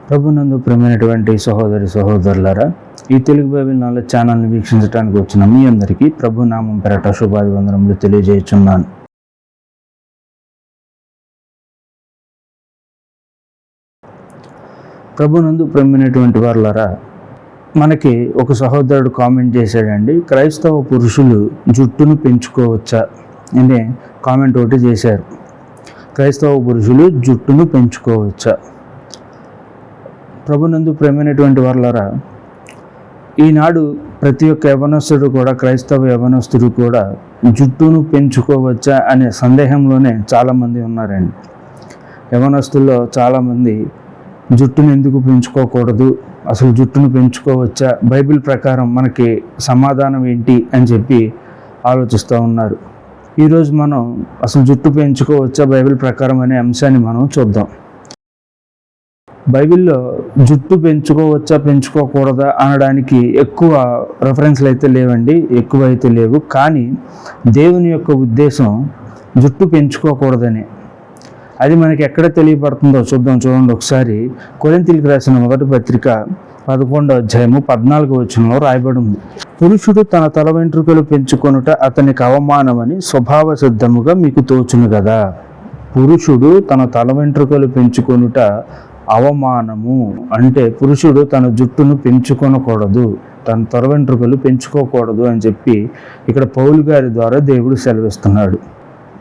ప్రభునందు ప్రియమైనటువంటి సహోదరి సహోదరులారా, ఈ తెలుగు బైబిల్ నాలెడ్జ్ ఛానల్ని వీక్షించడానికి వచ్చిన మీ అందరికీ ప్రభు నామం పేరట శుభాభివందనములు తెలియజేయుచున్నాను. ప్రభునందు ప్రియమైనటువంటి వారులారా, మనకి ఒక సహోదరుడు కామెంట్ చేశాడండి, క్రైస్తవ పురుషులు జుట్టును పెంచుకోవచ్చా అనే కామెంట్ ఒకటి చేశారు. క్రైస్తవ పురుషులు జుట్టును పెంచుకోవచ్చా? ప్రభునందు ప్రేమైనటువంటి వారులారా, ఈనాడు ప్రతి ఒక్క యవనస్తుడు కూడా, క్రైస్తవ యవనస్తుడు కూడా జుట్టును పెంచుకోవచ్చా అనే సందేహంలోనే చాలామంది ఉన్నారండి. యవనస్తుల్లో చాలామంది జుట్టును ఎందుకు పెంచుకోకూడదు, అసలు జుట్టును పెంచుకోవచ్చా, బైబిల్ ప్రకారం మనకి సమాధానం ఏంటి అని చెప్పి ఆలోచిస్తూ ఉన్నారు. ఈరోజు మనం అసలు జుట్టు పెంచుకోవచ్చా బైబిల్ ప్రకారం అనే అంశాన్ని మనం చూద్దాం. బైబిల్లో జుట్టు పెంచుకోవచ్చా పెంచుకోకూడదా అనడానికి ఎక్కువ రెఫరెన్స్లు అయితే లేవండి, ఎక్కువ అయితే లేవు. కానీ దేవుని యొక్క ఉద్దేశం జుట్టు పెంచుకోకూడదని. అది మనకి ఎక్కడ తెలియబడుతుందో చూడండి ఒకసారి. కొరింథీయులకు రాసిన మొదటి పత్రిక 11వ అధ్యాయము 14వ వచనంలో రాయబడి ఉంది, పురుషుడు తన తల వెంట్రుకలు పెంచుకొనుట అతనికి అవమానమని స్వభావ సిద్ధముగా మీకు తోచును కదా. పురుషుడు తన తల వెంట్రుకలు పెంచుకొనుట అవమానము అంటే పురుషుడు తన జుట్టును పెంచుకొనకూడదు, తన తల వెంట్రుకలు పెంచుకోకూడదు అని చెప్పి ఇక్కడ పౌలు గారి ద్వారా దేవుడు సెలవిస్తున్నాడు.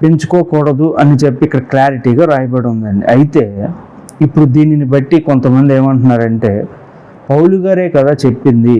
పెంచుకోకూడదు అని చెప్పి ఇక్కడ క్లారిటీగా రాయబడి ఉందండి. అయితే ఇప్పుడు దీనిని బట్టి కొంతమంది ఏమంటున్నారంటే, పౌలు గారే కదా చెప్పింది,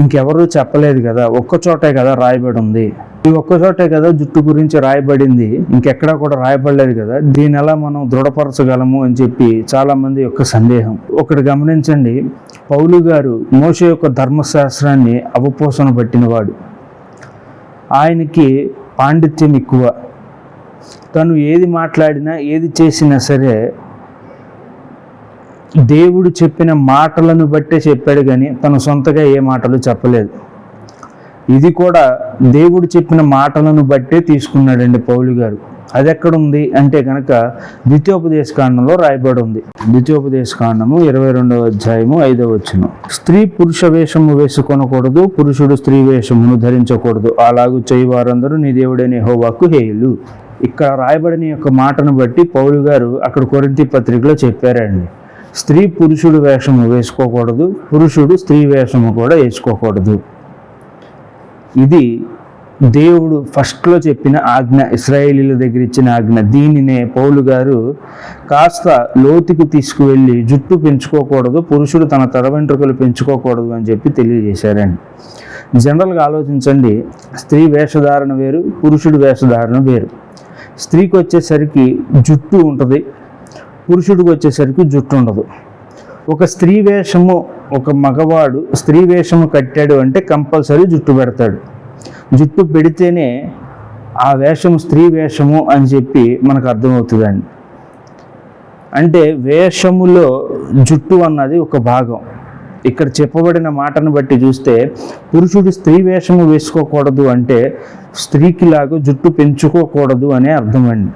ఇంకెవరూ చెప్పలేదు కదా, ఒక్కచోటే కదా రాయబడి ఉంది, ఈ ఒక్కచోటే కదా జుట్టు గురించి రాయబడింది, ఇంకెక్కడా కూడా రాయబడలేదు కదా, దీని ఎలా మనం దృఢపరచగలము అని చెప్పి చాలామంది యొక్క సందేహం. ఒకటి గమనించండి, పౌలు గారు మోషే యొక్క ధర్మశాస్త్రాన్ని అవపోసన పట్టినవాడు. ఆయనకి పాండిత్యం ఎక్కువ. తను ఏది మాట్లాడినా ఏది చేసినా సరే దేవుడు చెప్పిన మాటలను బట్టే చెప్పాడు, కానీ తను సొంతగా ఏ మాటలు చెప్పలేదు. ఇది కూడా దేవుడు చెప్పిన మాటలను బట్టే తీసుకున్నాడండి పౌలు గారు. అది ఎక్కడుంది అంటే కనుక ద్వితీయోపదేశకాండంలో రాయబడి ఉంది. ద్వితీయోపదేశకాండము 22వ అధ్యాయము 5వ వచనం, స్త్రీ పురుష వేషము వేసుకొనకూడదు, పురుషుడు స్త్రీ వేషమును ధరించకూడదు, అలాగూ చేయవారందరూ నీ దేవుడైన యెహోవాకు హేయులు. ఇక్కడ రాయబడిన యొక్క మాటను బట్టి పౌలు గారు అక్కడ కొరింథీ పత్రికలో చెప్పారండి, స్త్రీ పురుషుడు వేషము వేసుకోకూడదు, పురుషుడు స్త్రీ వేషము కూడా వేసుకోకూడదు. ఇది దేవుడు ఫస్ట్లో చెప్పిన ఆజ్ఞ, ఇశ్రాయేలీల దగ్గర ఇచ్చిన ఆజ్ఞ. దీనినే పౌలు గారు కాస్త లోతుకి తీసుకువెళ్ళి జుట్టు పెంచుకోకూడదు, పురుషుడు తన తల వెంట్రుకలు పెంచుకోకూడదు అని చెప్పి తెలియజేశారండి. జనరల్గా ఆలోచించండి, స్త్రీ వేషధారణ వేరు, పురుషుడి వేషధారణ వేరు. స్త్రీకి వచ్చేసరికి జుట్టు ఉంటుంది, పురుషుడికి వచ్చేసరికి జుట్టు ఉండదు. ఒక స్త్రీ వేషము, ఒక మగవాడు స్త్రీ వేషము కట్టాడు అంటే కంపల్సరీ జుట్టు పెడతాడు. జుట్టు పెడితేనే ఆ వేషము స్త్రీ వేషము అని చెప్పి మనకు అర్థమవుతుందండి. అంటే వేషములో జుట్టు అన్నది ఒక భాగం. ఇక్కడ చెప్పబడిన మాటను బట్టి చూస్తే పురుషుడు స్త్రీ వేషము వేసుకోకూడదు అంటే స్త్రీకి లాగా జుట్టు పెంచుకోకూడదు అనే అర్థం అండి.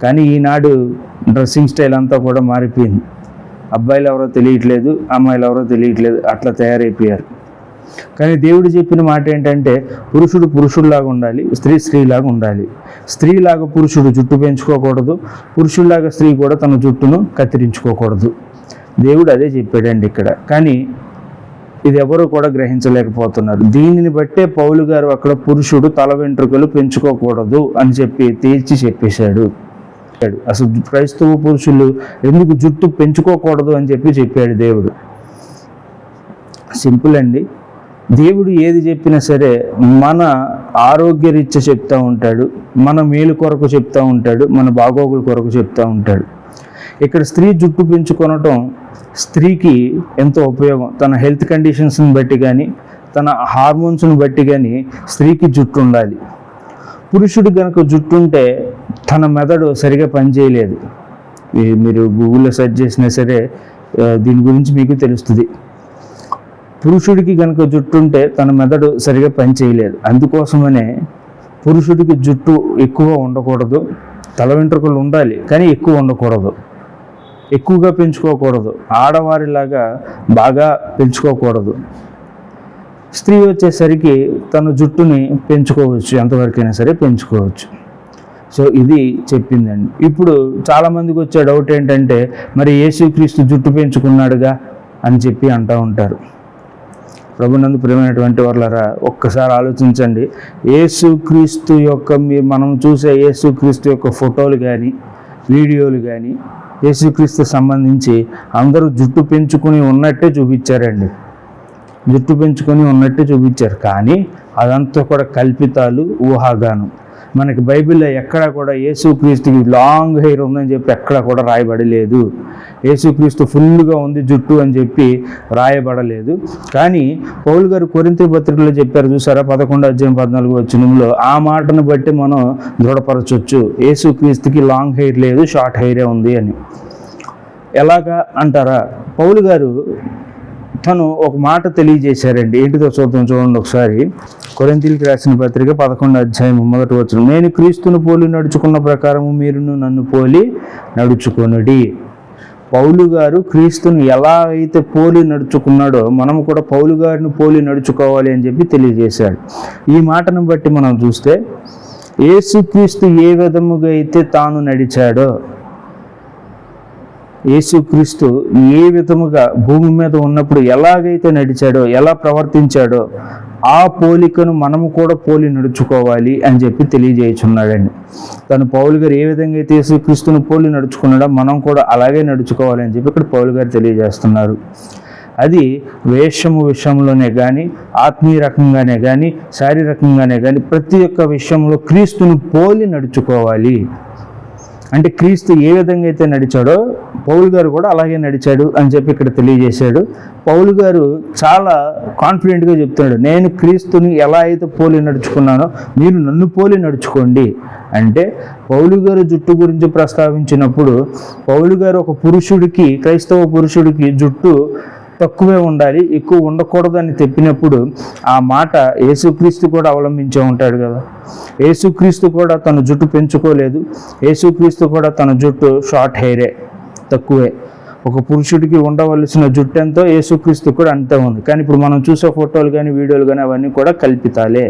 కానీ ఈనాడు డ్రెస్సింగ్ స్టైల్ అంతా కూడా మారిపోయింది. అబ్బాయిలు ఎవరో తెలియట్లేదు, అమ్మాయిలు ఎవరో తెలియట్లేదు, అట్లా తయారైపోయారు. కానీ దేవుడు చెప్పిన మాట ఏంటంటే పురుషుడు పురుషుడిలాగా ఉండాలి, స్త్రీ స్త్రీలాగా ఉండాలి. స్త్రీలాగా పురుషుడు జుట్టు పెంచుకోకూడదు, పురుషుడిలాగా స్త్రీ కూడా తన జుట్టును కత్తిరించుకోకూడదు. దేవుడు అదే చెప్పాడండి ఇక్కడ. కానీ ఇది ఎవరు కూడా గ్రహించలేకపోతున్నారు. దీనిని బట్టే పౌలు గారు అక్కడ పురుషుడు తల వెంట్రుకలు పెంచుకోకూడదు అని చెప్పి తేల్చి చెప్పేశాడు. అసలు క్రైస్తవ పురుషులు ఎందుకు జుట్టు పెంచుకోకూడదు అని చెప్పి చెప్పాడు దేవుడు. సింపుల్ అండి, దేవుడు ఏది చెప్పినా సరే మన ఆరోగ్యరీత్యా చెప్తూ ఉంటాడు, మన మేలు కొరకు చెప్తూ ఉంటాడు, మన బాగోగుల కొరకు చెప్తూ ఉంటాడు. ఇక్కడ స్త్రీ జుట్టు పెంచుకొనటం స్త్రీకి ఎంతో ఉపయోగం. తన హెల్త్ కండిషన్స్ని బట్టి కానీ, తన హార్మోన్స్ని బట్టి కానీ స్త్రీకి జుట్టు ఉండాలి. పురుషుడు కనుక జుట్టు ఉంటే తన మెదడు సరిగా పనిచేయలేదు. మీరు గూగుల్లో సెర్చ్ చేసినా సరే దీని గురించి మీకు తెలుస్తుంది. పురుషుడికి కనుక జుట్టు ఉంటే తన మెదడు సరిగా పనిచేయలేదు. అందుకోసమనే పురుషుడికి జుట్టు ఎక్కువ ఉండకూడదు, తల వెంట్రుకలు ఉండాలి కానీ ఎక్కువ ఉండకూడదు. ఎక్కువగా పెంచుకోకూడదు, ఆడవారిలాగా బాగా పెంచుకోకూడదు. స్త్రీ వచ్చేసరికి తన జుట్టుని పెంచుకోవచ్చు, ఎంతవరకైనా సరే పెంచుకోవచ్చు. సో ఇది చెప్పిందండి. ఇప్పుడు చాలామందికి వచ్చే డౌట్ ఏంటంటే, మరి యేసుక్రీస్తు జుట్టు పెంచుకున్నాడుగా అని చెప్పి అంటూ ఉంటారు. ప్రభునందు ప్రియమైనటువంటి వాళ్ళారా, ఒక్కసారి ఆలోచించండి. యేసుక్రీస్తు యొక్క మనం చూసే యేసుక్రీస్తు యొక్క ఫోటోలు కానీ వీడియోలు కానీ యేసుక్రీస్తు సంబంధించి అందరూ జుట్టు పెంచుకుని ఉన్నట్టే చూపించారండి. జుట్టు పెంచుకొని ఉన్నట్టే చూపించారు, కానీ అదంతా కూడా కల్పితాలు, ఊహాగానం. మనకి బైబిల్లో ఎక్కడా కూడా యేసుక్రీస్తుకి లాంగ్ హెయిర్ ఉందని చెప్పి ఎక్కడా కూడా రాయబడలేదు. యేసుక్రీస్తు ఫుల్గా ఉంది జుట్టు అని చెప్పి రాయబడలేదు. కానీ పౌలు గారు కొరింథీ పత్రికలో చెప్పారు చూసారా, 11:14 ఆ మాటను బట్టి మనం దృఢపరచవచ్చు, యేసుక్రీస్తుకి లాంగ్ హెయిర్ లేదు, షార్ట్ హెయిరే ఉంది అని. ఎలాగా అంటారా, పౌలు గారు తను ఒక మాట తెలియజేశారండి. ఏంటిదో చూడండి ఒకసారి. కొరింథీయులకు రాసిన పత్రిక 11:1 నేను క్రీస్తును పోలి నడుచుకున్న ప్రకారము మీరును నన్ను పోలి నడుచుకొనుడి. పౌలు గారు క్రీస్తును ఎలా అయితే పోలి నడుచుకున్నాడో మనము కూడా పౌలు గారిని పోలి నడుచుకోవాలి అని చెప్పి తెలియజేశాడు. ఈ మాటను బట్టి మనం చూస్తే యేసుక్రీస్తు ఏ విధముగా అయితే తాను నడిచాడో, యేసుక్రీస్తు ఏ విధముగా భూమి మీద ఉన్నప్పుడు ఎలాగైతే నడిచాడో, ఎలా ప్రవర్తించాడో ఆ పోలికను మనము కూడా పోలి నడుచుకోవాలి అని చెప్పి తెలియజేయుచున్నాడండి. తను పౌలు గారు ఏ విధంగా అయితే యేసుక్రీస్తును పోలి నడుచుకున్నాడో మనం కూడా అలాగే నడుచుకోవాలి అని చెప్పి ఇక్కడ పౌలు గారు తెలియజేస్తున్నారు. అది వేషము విషయంలోనే కానీ, ఆత్మీయ రకంగానే కానీ, శారీరకంగానే కానీ ప్రతి ఒక్క విషయంలో క్రీస్తును పోలి నడుచుకోవాలి. అంటే క్రీస్తు ఏ విధంగా అయితే నడిచాడో పౌలు గారు కూడా అలాగే నడిచాడు అని చెప్పి ఇక్కడ తెలియజేశాడు. పౌలు గారు చాలా కాన్ఫిడెంట్గా చెప్తున్నాడు, నేను క్రీస్తుని ఎలా అయితే పోలి నడుచుకున్నానో మీరు నన్ను పోలి నడుచుకోండి. అంటే పౌలు గారు జుట్టు గురించి ప్రస్తావించినప్పుడు పౌలు గారు ఒక పురుషుడికి, క్రైస్తవ పురుషుడికి జుట్టు తక్కువే ఉండాలి, ఎక్కువ ఉండకూడదు అని చెప్పినప్పుడు ఆ మాట యేసుక్రీస్తు కూడా అవలంబించే ఉంటాడు కదా. యేసుక్రీస్తు కూడా తన జుట్టు పెంచుకోలేదు, యేసుక్రీస్తు కూడా తన జుట్టు షార్ట్ హెయిరే, తక్కువే. ఒక పురుషుడికి ఉండవలసిన జుట్టు ఎంతో యేసుక్రీస్తు కూడా అంతే ఉంది. కానీ ఇప్పుడు మనం చూసే ఫోటోలు కానీ వీడియోలు కానీ అవన్నీ కూడా కల్పితాలే.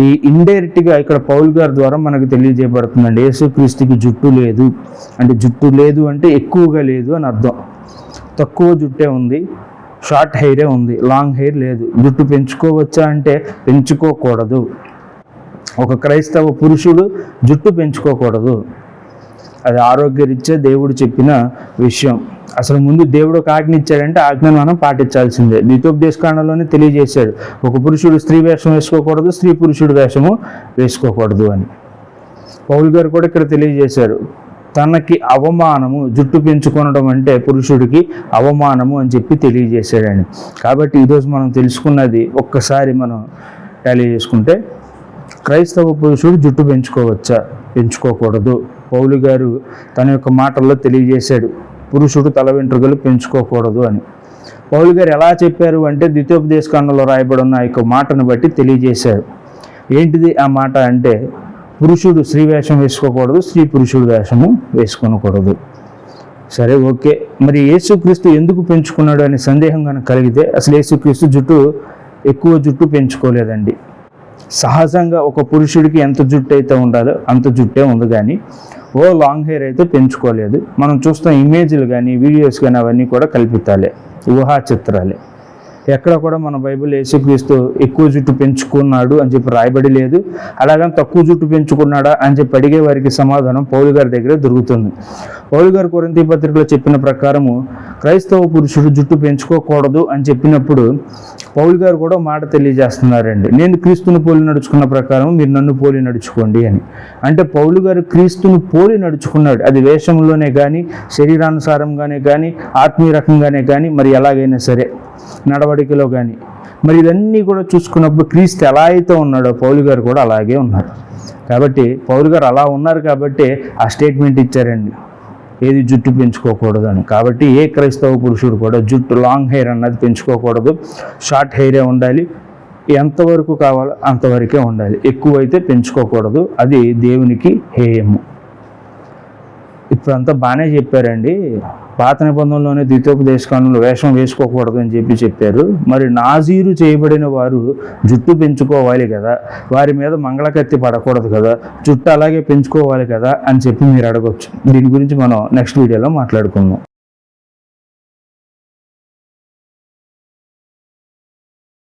ఈ ఇండైరెక్ట్గా ఇక్కడ పౌలు గారి ద్వారా మనకు తెలియజేయబడుతుందండి, యేసుక్రీస్తుకి జుట్టు లేదు అంటే, జుట్టు లేదు అంటే ఎక్కువగా లేదు అని అర్థం. తక్కువ జుట్టే ఉంది, షార్ట్ హెయిరే ఉంది, లాంగ్ హెయిర్ లేదు. జుట్టు పెంచుకోవచ్చా అంటే పెంచుకోకూడదు. ఒక క్రైస్తవ పురుషుడు జుట్టు పెంచుకోకూడదు. అది ఆరోగ్యరీత్యా దేవుడు చెప్పిన విషయం. అసలు ముందు దేవుడు ఒక ఆజ్ఞ ఇచ్చాడంటే ఆజ్ఞను మనం పాటించాల్సిందే. ద్వితోపదేశకాండంలోనే తెలియజేశాడు, ఒక పురుషుడు స్త్రీ వేషం వేసుకోకూడదు, స్త్రీ పురుషుడు వేషము వేసుకోకూడదు అని. పౌలు గారు కూడా ఇక్కడ తెలియజేశారు, తనకి అవమానము, జుట్టు పెంచుకొనడం అంటే పురుషుడికి అవమానము అని చెప్పి తెలియజేశాడండి. కాబట్టి ఈరోజు మనం తెలుసుకున్నది ఒక్కసారి మనం టాలీ చేసుకుంటే, క్రైస్తవ పురుషుడు జుట్టు పెంచుకోవచ్చా, పెంచుకోకూడదు. పౌలు గారు తన యొక్క మాటల్లో తెలియజేశాడు, పురుషుడు తల వెంట్రుకలు పెంచుకోకూడదు అని. పౌలు గారు ఎలా చెప్పారు అంటే ద్వితోపదేశకాండంలో రాయబడి ఉన్న ఆ యొక్క మాటను బట్టి తెలియజేశారు. ఏంటిది ఆ మాట అంటే, పురుషుడు స్త్రీ వేషం వేసుకోకూడదు, స్త్రీ పురుషుడు వేషము వేసుకోకూడదు. సరే, ఓకే. మరి యేసుక్రీస్తు ఎందుకు పెంచుకున్నాడు అనే సందేహం కనుక కలిగితే, అసలు యేసుక్రీస్తు ఎక్కువ జుట్టు పెంచుకోలేదండి. సహజంగా ఒక పురుషుడికి ఎంత జుట్టు అయితే ఉండాలో అంత జుట్టే ఉంది, కానీ లాంగ్ హెయిర్ అయితే పెంచుకోలేదు. మనం చూస్తున్న ఇమేజ్లు కానీ వీడియోస్ కానీ అవన్నీ కూడా కల్పితాలే, ఊహా చిత్రాలే. ఎక్కడ కూడా మన బైబిల్ యేసుక్రీస్తు ఎక్కువ జుట్టు పెంచుకున్నాడు అని చెప్పి రాయబడి లేదు. అలాగని తక్కువ జుట్టు పెంచుకున్నాడా అని చెప్పి అడిగే వారికి సమాధానం పౌలు గారి దగ్గర దొరుకుతుంది. పౌలు గారు కొరింథీ పత్రికలో చెప్పిన ప్రకారము క్రైస్తవ పురుషుడు జుట్టు పెంచుకోకూడదు అని చెప్పినప్పుడు పౌలు గారు కూడా మాట తెలియజేస్తున్నారండి, నేను క్రీస్తుని పోలి నడుచుకున్న ప్రకారం మీరు నన్ను పోలి నడుచుకోండి అని. అంటే పౌలు గారు క్రీస్తుని పోలి నడుచుకున్నాడు. అది వేషంలోనే కానీ, శరీరానుసారంగానే కానీ, ఆత్మీయ రకంగానే కానీ, మరి ఎలాగైనా సరే నడవడికలో కానీ. మరి ఇవన్నీ కూడా చూసుకున్నప్పుడు క్రీస్తు ఎలా అయితే ఉన్నాడో పౌలు గారు కూడా అలాగే ఉన్నారు. కాబట్టి పౌలు గారు అలా ఉన్నారు కాబట్టి ఆ స్టేట్మెంట్ ఇచ్చారండి, ఏది జుట్టు పెంచుకోకూడదు అని. కాబట్టి ఏ క్రైస్తవ పురుషుడు కూడా జుట్టు లాంగ్ హెయిర్ అన్నది పెంచుకోకూడదు, షార్ట్ హెయిరే ఉండాలి. ఎంతవరకు కావాలో అంతవరకే ఉండాలి, ఎక్కువైతే పెంచుకోకూడదు. అది దేవునికి హేయము. ఇప్పుడంతా బాగానే చెప్పారండి, పాత నిబంధనలోనే ద్వితోపదేశకాండంలో వేషం వేసుకోకూడదు అని చెప్పారు. మరి నాజీరు చేయబడిన వారు జుట్టు పెంచుకోవాలి కదా, వారి మీద మంగళకత్తి పడకూడదు కదా, జుట్టు అలాగే పెంచుకోవాలి కదా అని చెప్పి మీరు అడగొచ్చు. దీని గురించి మనం నెక్స్ట్ వీడియోలో మాట్లాడుకుందాం.